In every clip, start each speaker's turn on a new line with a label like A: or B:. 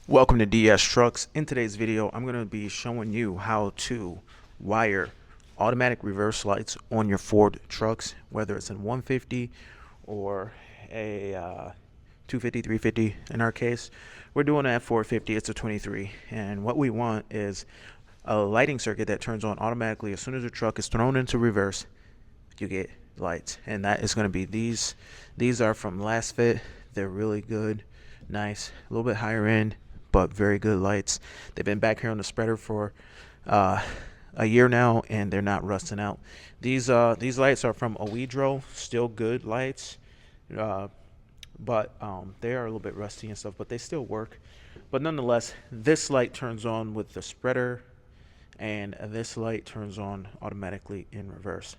A: Welcome to DS Trucks. In today's video, I'm going to be showing you how to wire automatic reverse lights on your Ford trucks, whether it's in 150 or a 250, 350. In our case, we're doing it at 450. It's a 23. And what we want is a lighting circuit that turns on automatically as soon as the truck is thrown into reverse. You get lights, and that is going to be these. These are from Last Fit. They're really good, nice, a little bit higher end, but very good lights. They've been back here on the spreader for a year now, and they're not rusting out. These lights are from Owidro, still good lights, but they are a little bit rusty and stuff, but they still work. But nonetheless, this light turns on with the spreader, and this light turns on automatically in reverse.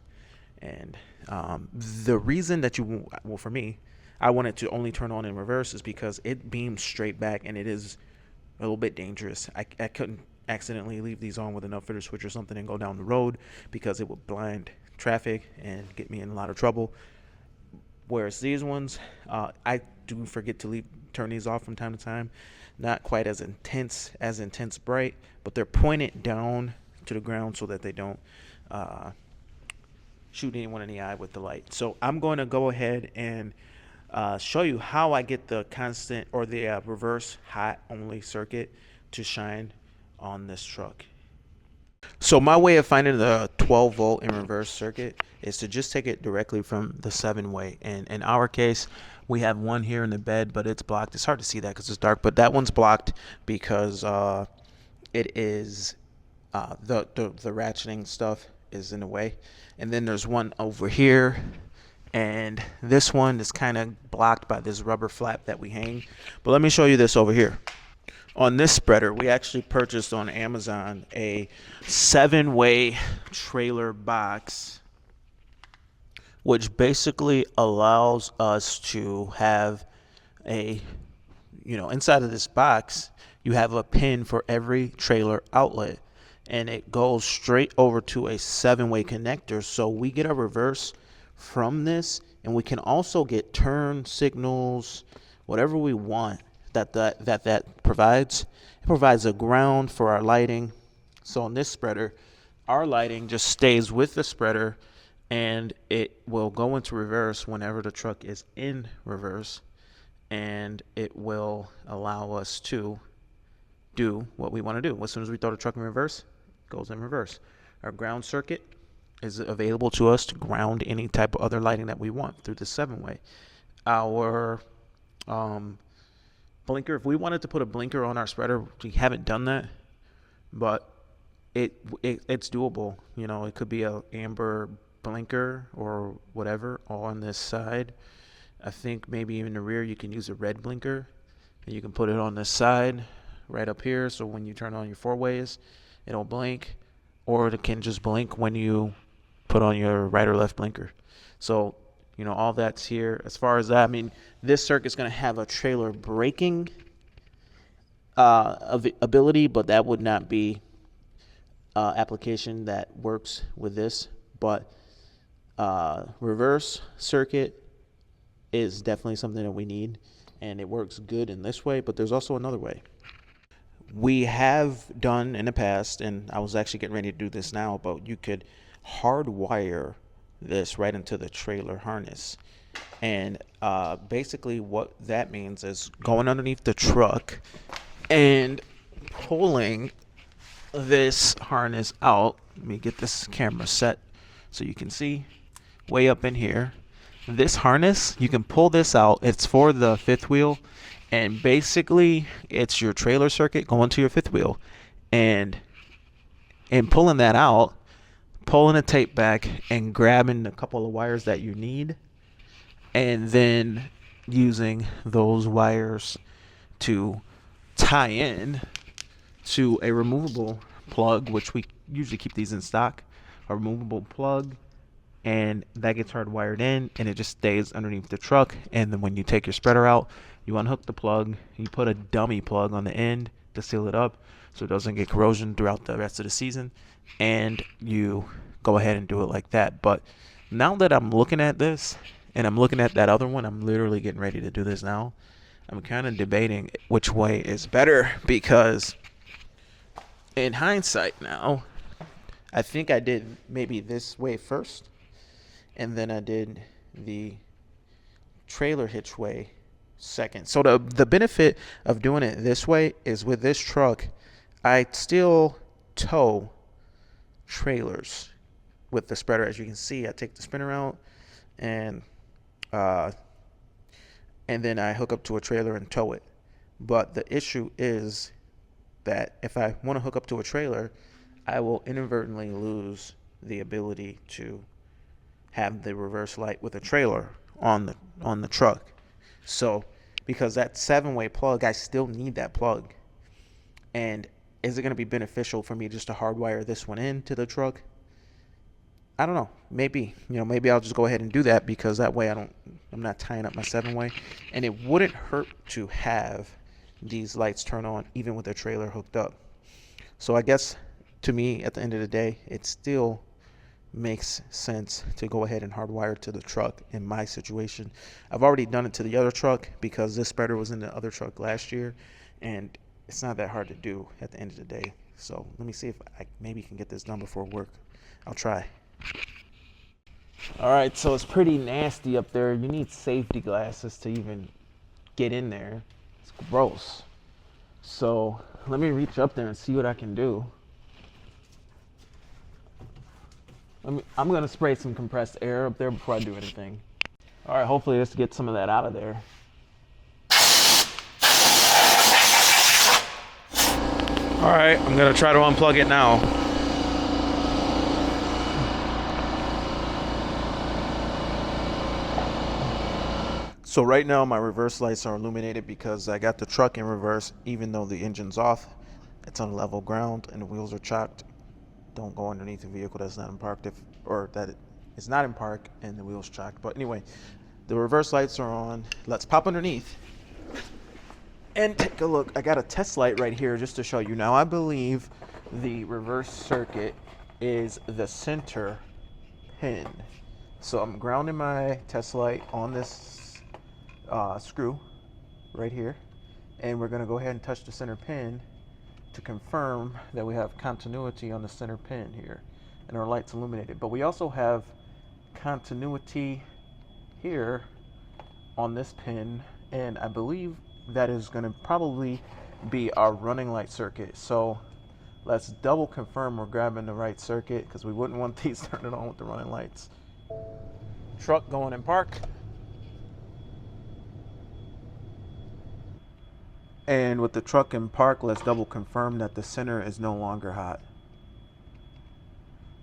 A: And the reason that well, for me, I want it to only turn on in reverse is because it beams straight back, and it is a little bit dangerous. I couldn't accidentally leave these on with an upfitter switch or something and go down the road, because it would blind traffic and get me in a lot of trouble. Whereas these ones, I do forget to turn these off from time to time. Not quite as intense bright, but they're pointed down to the ground so that they don't shoot anyone in the eye with the light. So I'm going to go ahead and show you how I get the constant or the reverse hot only circuit to shine on this truck. So my way of finding the 12 volt in reverse circuit is to just take it directly from the 7-way. And in our case, we have one here in the bed, but it's blocked. It's hard to see that because it's dark, but that one's blocked because it is the ratcheting stuff is in the way. And then there's one over here, and this one is kind of blocked by this rubber flap that we hang. But let me show you this over here. On this spreader, we actually purchased on Amazon a 7-way trailer box, which basically allows us to have inside of this box, you have a pin for every trailer outlet, and it goes straight over to a 7-way connector. So we get a reverse from this, and we can also get turn signals, whatever we want that provides. It provides a ground for our lighting. So on this spreader, our lighting just stays with the spreader, and it will go into reverse whenever the truck is in reverse, and it will allow us to do what we want to do. As soon as we throw the truck in reverse, it goes in reverse. Our ground circuit is available to us to ground any type of other lighting that we want through the 7-way. Our blinker, if we wanted to put a blinker on our spreader, we haven't done that, but it's doable. It could be a amber blinker or whatever on this side. I think maybe in the rear you can use a red blinker, and you can put it on this side right up here, so when you turn on your 4-ways, it'll blink, or it can just blink when you put on your right or left blinker. So all that's here. As far as that, I mean, this circuit's going to have a trailer braking ability, but that would not be application that works with this. But reverse circuit is definitely something that we need, and it works good in this way, but there's also another way. We have done in the past, and I was actually getting ready to do this now, but you could hardwire this right into the trailer harness. And basically what that means is going underneath the truck and pulling this harness out. Let me get this camera set so you can see way up in here. This harness, you can pull this out. It's for the 5th wheel, and basically it's your trailer circuit going to your 5th wheel, and pulling that out, pulling the tape back and grabbing a couple of wires that you need, and then using those wires to tie in to a removable plug, which we usually keep these in stock, a removable plug, and that gets hardwired in, and it just stays underneath the truck. And then when you take your spreader out, you unhook the plug, you put a dummy plug on the end to seal it up so it doesn't get corrosion throughout the rest of the season, and you go ahead and do it like that. But now that I'm looking at this and I'm looking at that other one, I'm literally getting ready to do this now. I'm kind of debating which way is better, because in hindsight now, I think I did maybe this way first, and then I did the trailer hitch way second. So the benefit of doing it this way is, with this truck, I still tow trailers with the spreader. As you can see, I take the spinner out, and then I hook up to a trailer and tow it. But the issue is that if I want to hook up to a trailer, I will inadvertently lose the ability to have the reverse light with a trailer on the truck. So because that 7-way plug, I still need that plug. And is it going to be beneficial for me just to hardwire this one into the truck? I don't know. Maybe, maybe I'll just go ahead and do that, because that way I'm not tying up my 7-way, and it wouldn't hurt to have these lights turn on even with the trailer hooked up. So I guess, to me, at the end of the day, it still makes sense to go ahead and hardwire to the truck in my situation. I've already done it to the other truck because this spreader was in the other truck last year, and it's not that hard to do at the end of the day. So let me see if I maybe can get this done before work. I'll try. All right, so it's pretty nasty up there. You need safety glasses to even get in there. It's gross. So let me reach up there and see what I can do. I'm gonna spray some compressed air up there before I do anything. All right, hopefully this gets some of that out of there. All right, I'm gonna try to unplug it now. So right now my reverse lights are illuminated because I got the truck in reverse, even though the engine's off. It's on level ground and the wheels are chocked. Don't go underneath a vehicle that's not in park, or that is not in park and the wheels chocked. But anyway, the reverse lights are on. Let's pop underneath and take a look. I got a test light right here just to show you. Now I believe the reverse circuit is the center pin. So I'm grounding my test light on this screw right here, and we're going to go ahead and touch the center pin to confirm that we have continuity on the center pin here, and our light's illuminated. But we also have continuity here on this pin, and I believe that is going to probably be our running light circuit. So let's double confirm we're grabbing the right circuit, because we wouldn't want these turning on with the running lights. Truck going in park. And with the truck in park, let's double confirm that the center is no longer hot.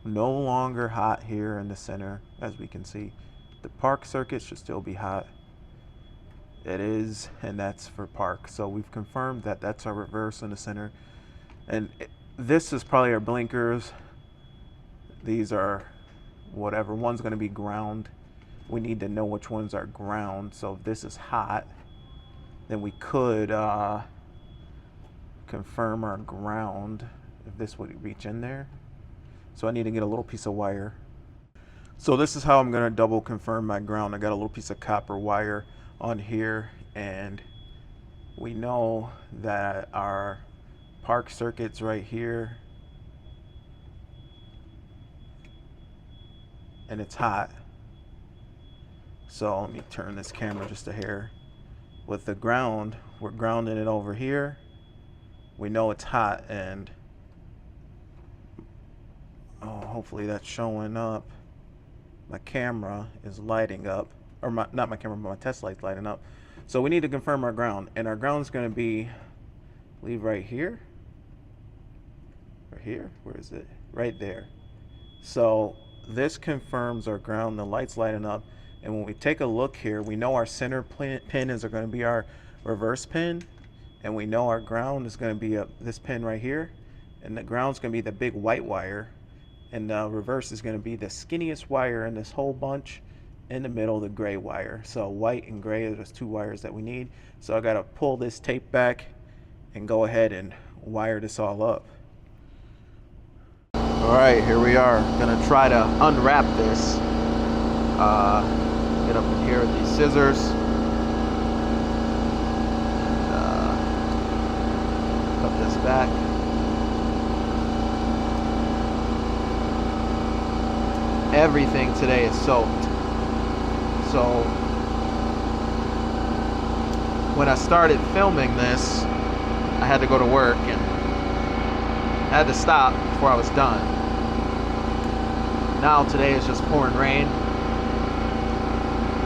A: No longer hot here in the center, as we can see. The park circuit should still be hot. It is, and that's for park. So we've confirmed that that's our reverse in the center. And this is probably our blinkers. These are whatever. One's going to be ground. We need to know which ones are ground. So if this is hot, then we could confirm our ground if this would reach in there. So I need to get a little piece of wire. So this is how I'm going to double confirm my ground. I got a little piece of copper wire on here, and we know that our park circuit's right here, and it's hot. So let me turn this camera just a hair. With the ground, we're grounding it over here. We know it's hot, and hopefully that's showing up. My camera is lighting up, or not my camera, but my test light's lighting up. So we need to confirm our ground, and our ground's going to be, I believe, right here. Right here? Where is it? Right there. So this confirms our ground. The light's lighting up. And when we take a look here, we know our center pin is going to be our reverse pin, and we know our ground is going to be this pin right here, and the ground's going to be the big white wire, and the reverse is going to be the skinniest wire in this whole bunch, in the middle, the gray wire. So white and gray are those two wires that we need. So I got to pull this tape back and go ahead and wire this all up. All right, here we are. Gonna try to unwrap this. Get up in here with these scissors. back. Everything today is soaked. So when I started filming this, I had to go to work and I had to stop before I was done. Now today is just pouring rain.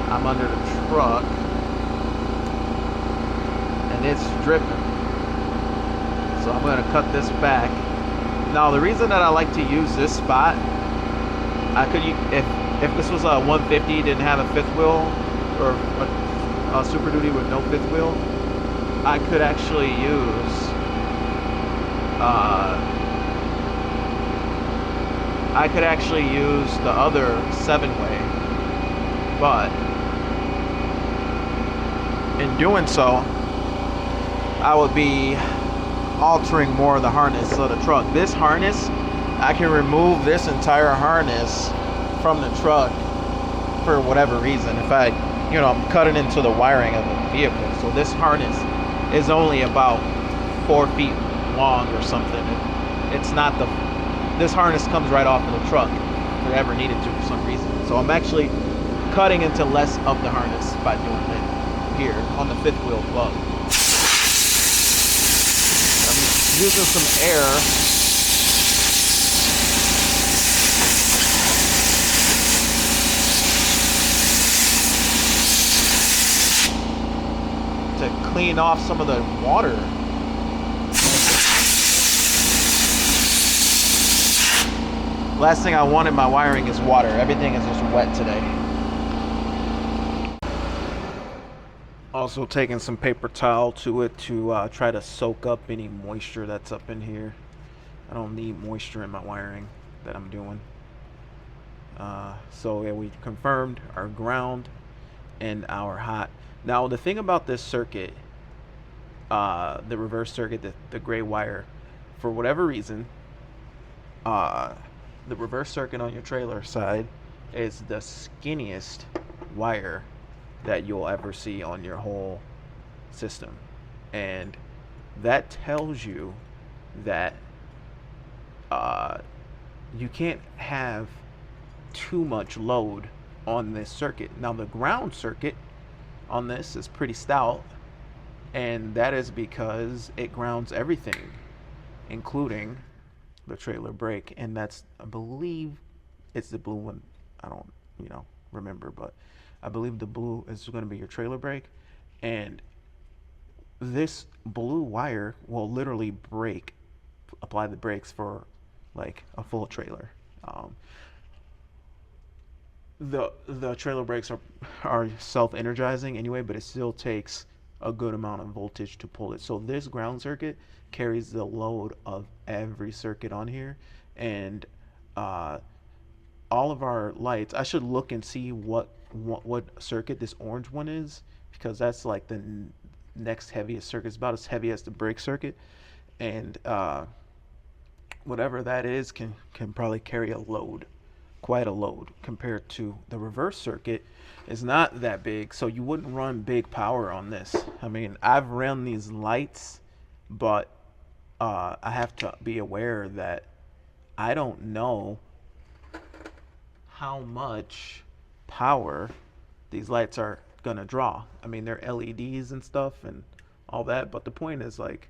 A: I'm under the truck and it's dripping. So I'm going to cut this back. Now the reason that I like to use this spot, I could, if this was a 150, didn't have a fifth wheel, or a Super Duty with no fifth wheel, I could actually use the other 7-way, but in doing so, I would be altering more of the harness of the truck. This harness, I can remove this entire harness from the truck for whatever reason. If I'm cutting into the wiring of the vehicle. So this harness is only about 4 feet long or something. It's not this harness comes right off of the truck if it ever needed to for some reason. So I'm actually cutting into less of the harness by doing it here on the fifth wheel plug. I'm using some air to clean off some of the water. Last thing I want in my wiring is water. Everything is just wet today. Also taking some paper towel to it to try to soak up any moisture that's up in here. I don't need moisture in my wiring that I'm doing. So yeah, we confirmed our ground and our hot. Now the thing about this circuit, the reverse circuit, the gray wire, for whatever reason, the reverse circuit on your trailer side is the skinniest wire that you'll ever see on your whole system. And that tells you that you can't have too much load on this circuit. Now the ground circuit on this is pretty stout, and that is because it grounds everything, including the trailer brake. And that's, I believe it's the blue one. I don't remember, but I believe the blue is going to be your trailer brake, and this blue wire will literally apply the brakes for like a full trailer. The trailer brakes are self-energizing anyway, but it still takes a good amount of voltage to pull it. So this ground circuit carries the load of every circuit on here, and all of our lights, I should look and see what circuit this orange one is, because that's like the next heaviest circuit. It's about as heavy as the brake circuit, and whatever that is can probably carry a load, quite a load, compared to the reverse circuit is not that big, so you wouldn't run big power on this. I mean, I've run these lights, but I have to be aware that I don't know how much power these lights are gonna draw. I mean, they're LEDs and stuff and all that, but the point is, like,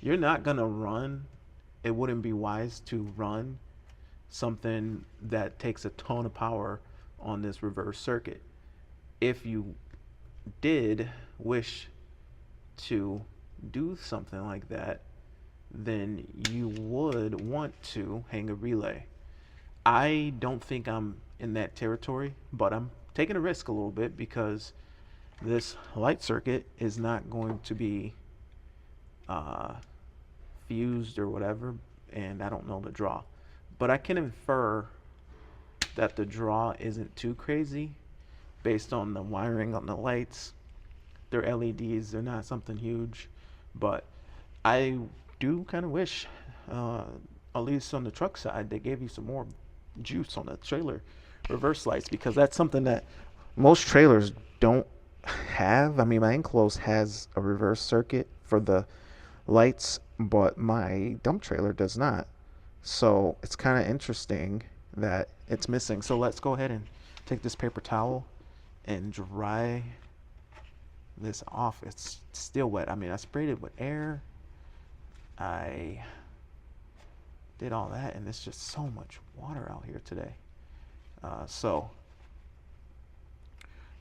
A: you're not gonna run, it wouldn't be wise to run something that takes a ton of power on this reverse circuit. If you did wish to do something like that, then you would want to hang a relay. I don't think I'm in that territory, but I'm taking a risk a little bit because this light circuit is not going to be fused or whatever, and I don't know the draw. But I can infer that the draw isn't too crazy based on the wiring on the lights. They're LEDs, they're not something huge, but I do kind of wish, at least on the truck side, they gave you some more juice on the trailer reverse lights, because that's something that most trailers don't have. I mean, my enclosed has a reverse circuit for the lights, but my dump trailer does not. So it's kind of interesting that it's missing. So let's go ahead and take this paper towel and dry this off. It's still wet. I mean, I sprayed it with air. I did all that, and there's just so much water out here today. So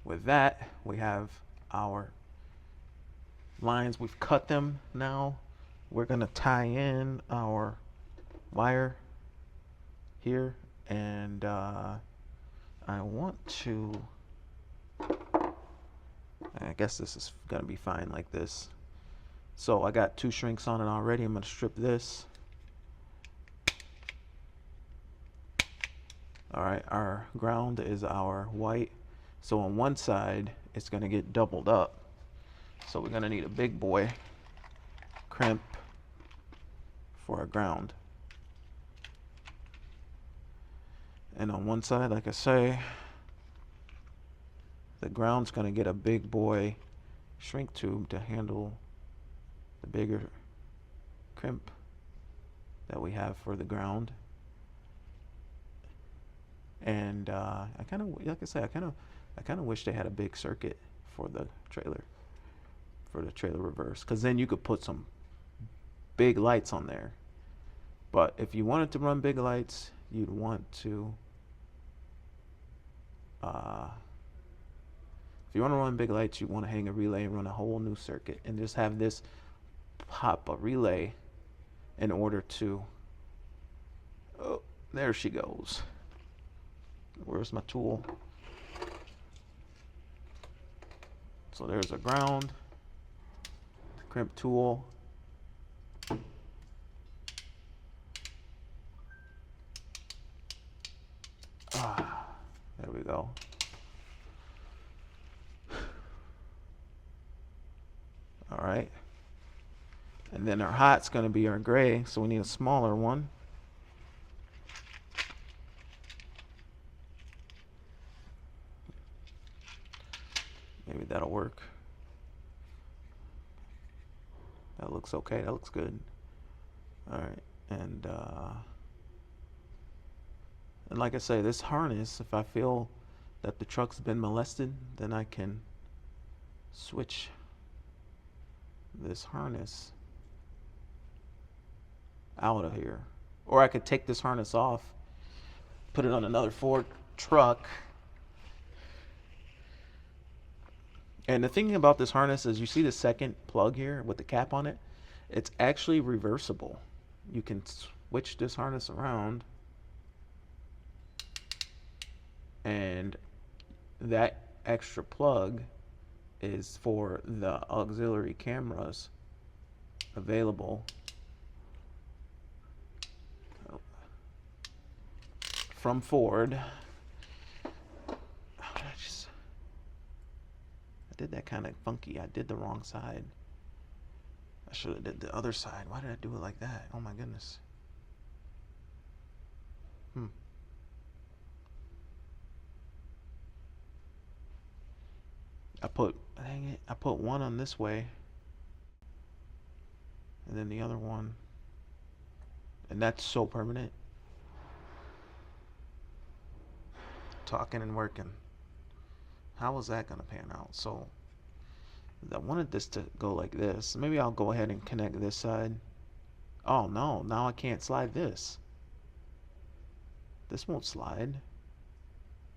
A: with that, we have our lines. We've cut them now. We're gonna tie in our wire here, and I want to, I guess this is gonna be fine like this. So I got 2 shrinks on it already. I'm gonna strip this. All right, our ground is our white. So on one side, it's gonna get doubled up. So we're gonna need a big boy crimp for our ground. And on one side, like I say, the ground's gonna get a big boy shrink tube to handle the bigger crimp that we have for the ground. And I kind of, like I say, I kind of wish they had a big circuit for the trailer reverse, because then you could put some big lights on there. But if you wanted to run big lights, you'd want to, if you want to run big lights, you want to hang a relay and run a whole new circuit, and just have this pop a relay in order to, oh, there she goes. Where's my tool? So there's a ground, crimp tool. There we go. All right. And then our hot's going to be our gray, so we need a smaller one. Maybe that'll work. That looks okay. That looks good. All right. And like I say, this harness, if I feel that the truck's been molested, then I can switch this harness out of here. Or I could take this harness off, put it on another Ford truck. And the thing about this harness is, you see the second plug here with the cap on it? It's actually reversible. You can switch this harness around, and that extra plug is for the auxiliary cameras available from Ford. I did that kind of funky. I did the wrong side. I should have did the other side. Why did I do it like that? Oh my goodness. Dang it, I put one on this way, and then the other one, and that's so permanent. Talking and working. How was that gonna pan out? So I wanted this to go like this. Maybe I'll go ahead and connect this side. Oh no, now I can't slide this. This won't slide.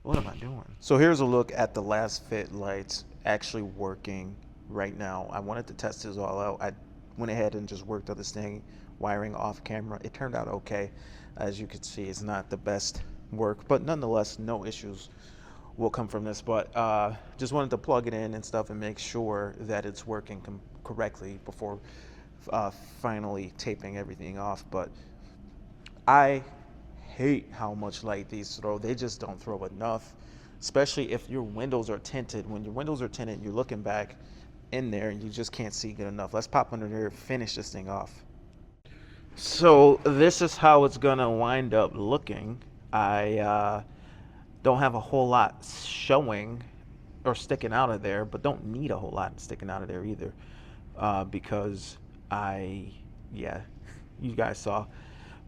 A: What am I doing? So here's a look at the last fit lights actually working right now. I wanted to test this all out. I went ahead and just worked on this thing, wiring off camera. It turned out okay. As you can see, it's not the best work, but nonetheless, no issues will come from this. But just wanted to plug it in and stuff and make sure that it's working correctly before finally taping everything off. But I hate how much light these throw. They just don't throw enough, especially if your windows are tinted. When your windows are tinted, you're looking back in there and you just can't see good enough. Let's pop under there and finish this thing off. So this is how it's gonna wind up looking. I don't have a whole lot showing or sticking out of there, but don't need a whole lot sticking out of there either, because Yeah, you guys saw.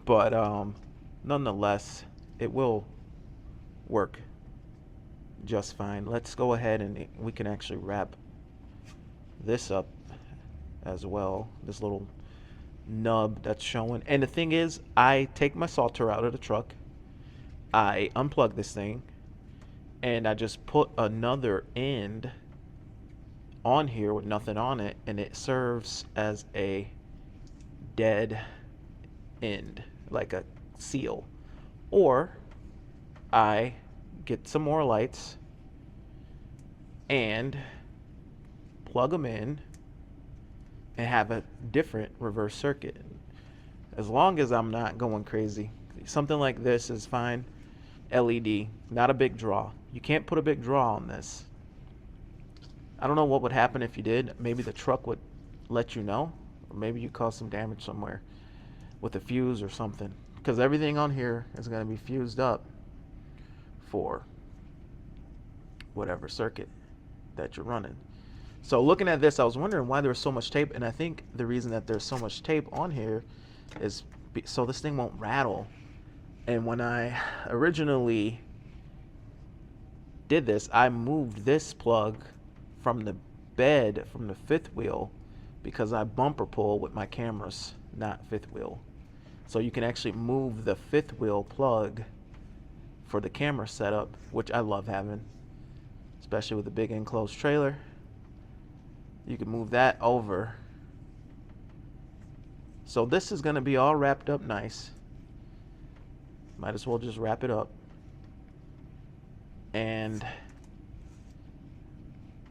A: But nonetheless, it will work just fine. Let's go ahead and we can actually wrap this up as well. This little nub that's showing. And the thing is, I take my salter out of the truck. I unplug this thing and I just put another end on here with nothing on it, and it serves as a dead end, like a seal. Or I get some more lights and plug them in and have a different reverse circuit. As long as I'm not going crazy. Something like this is fine. LED, not a big draw. You can't put a big draw on this. I don't know what would happen if you did. Maybe the truck would let you know, or maybe you caused some damage somewhere with a fuse or something, because everything on here is going to be fused up for whatever circuit that you're running. So looking at this, I was wondering why there was so much tape, and I think the reason that there's so much tape on here is so this thing won't rattle. And when I originally did this, I moved this plug from the bed, from the fifth wheel, because I bumper pull with my cameras, not fifth wheel. So you can actually move the fifth wheel plug for the camera setup, which I love having, especially with a big enclosed trailer. You can move that over. So this is going to be all wrapped up nice. Might as well just wrap it up. And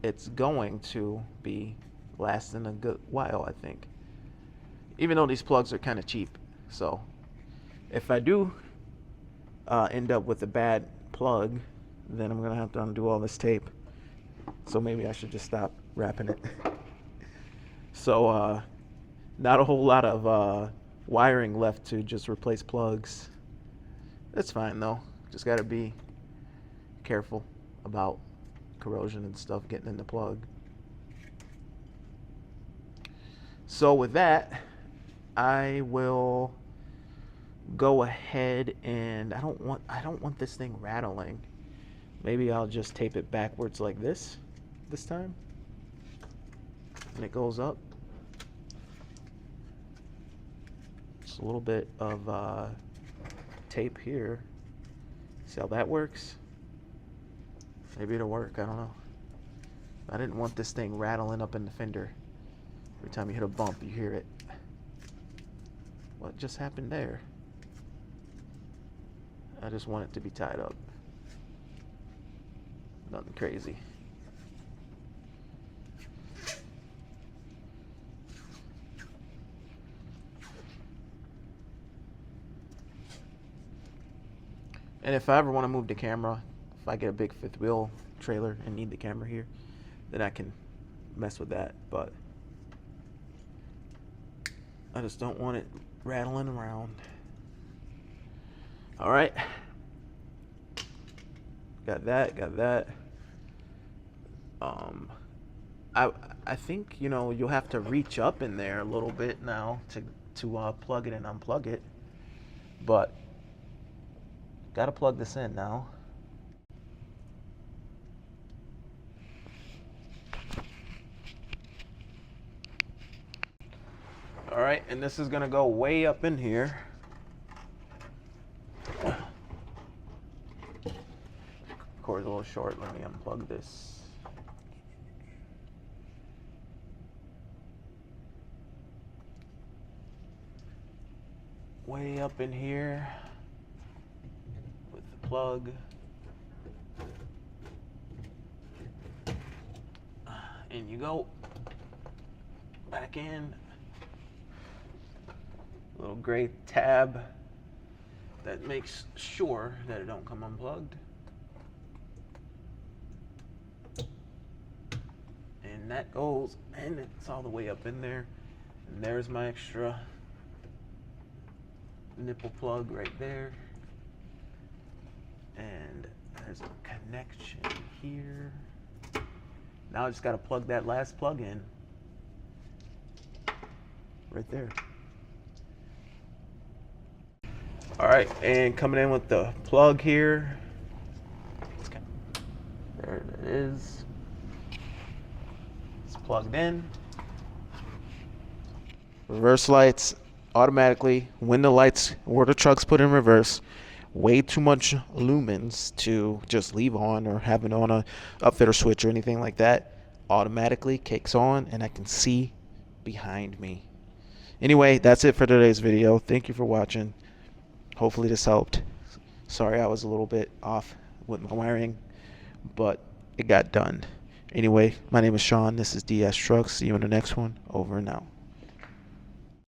A: it's going to be lasting a good while, I think. Even though these plugs are kind of cheap. So if I do end up with a bad plug, then I'm going to have to undo all this tape. So maybe I should just stop wrapping it. So not a whole lot of wiring left to just replace plugs. That's fine though. Just got to be careful about corrosion and stuff getting in the plug. So with that, I will go ahead and I don't want this thing rattling. Maybe I'll just tape it backwards like this time. And it goes up. Just a little bit of tape here. See how that works? Maybe it'll work, I don't know. I didn't want this thing rattling up in the fender. Every time you hit a bump, you hear it. What just happened there? I just want it to be tied up. Nothing crazy. And if I ever want to move the camera, if I get a big fifth wheel trailer and need the camera here, then I can mess with that. But I just don't want it rattling around. All right. Got that. I think, you know, you'll have to reach up in there a little bit now to plug it and unplug it. But gotta plug this in now. All right, and this is gonna go way up in here. Cord's a little short. Let me unplug this. Way up in here with the plug. In you go. Back in. Little gray tab that makes sure that it don't come unplugged. And that goes, and it's all the way up in there. And there's my extra nipple plug right there. And there's a connection here. Now I just got to plug that last plug in. right there. All right, and coming in with the plug here. There it is. It's plugged in. Reverse lights automatically when the lights or the truck's put in reverse. Way too much lumens to just leave on or have it on a upfitter switch or anything like that. Automatically kicks on and I can see behind me. Anyway, that's it for today's video. Thank you for watching. Hopefully this helped. Sorry I was a little bit off with my wiring, but it got done. Anyway, my name is Sean. This is DS Trucks. See you in the next one. Over and out.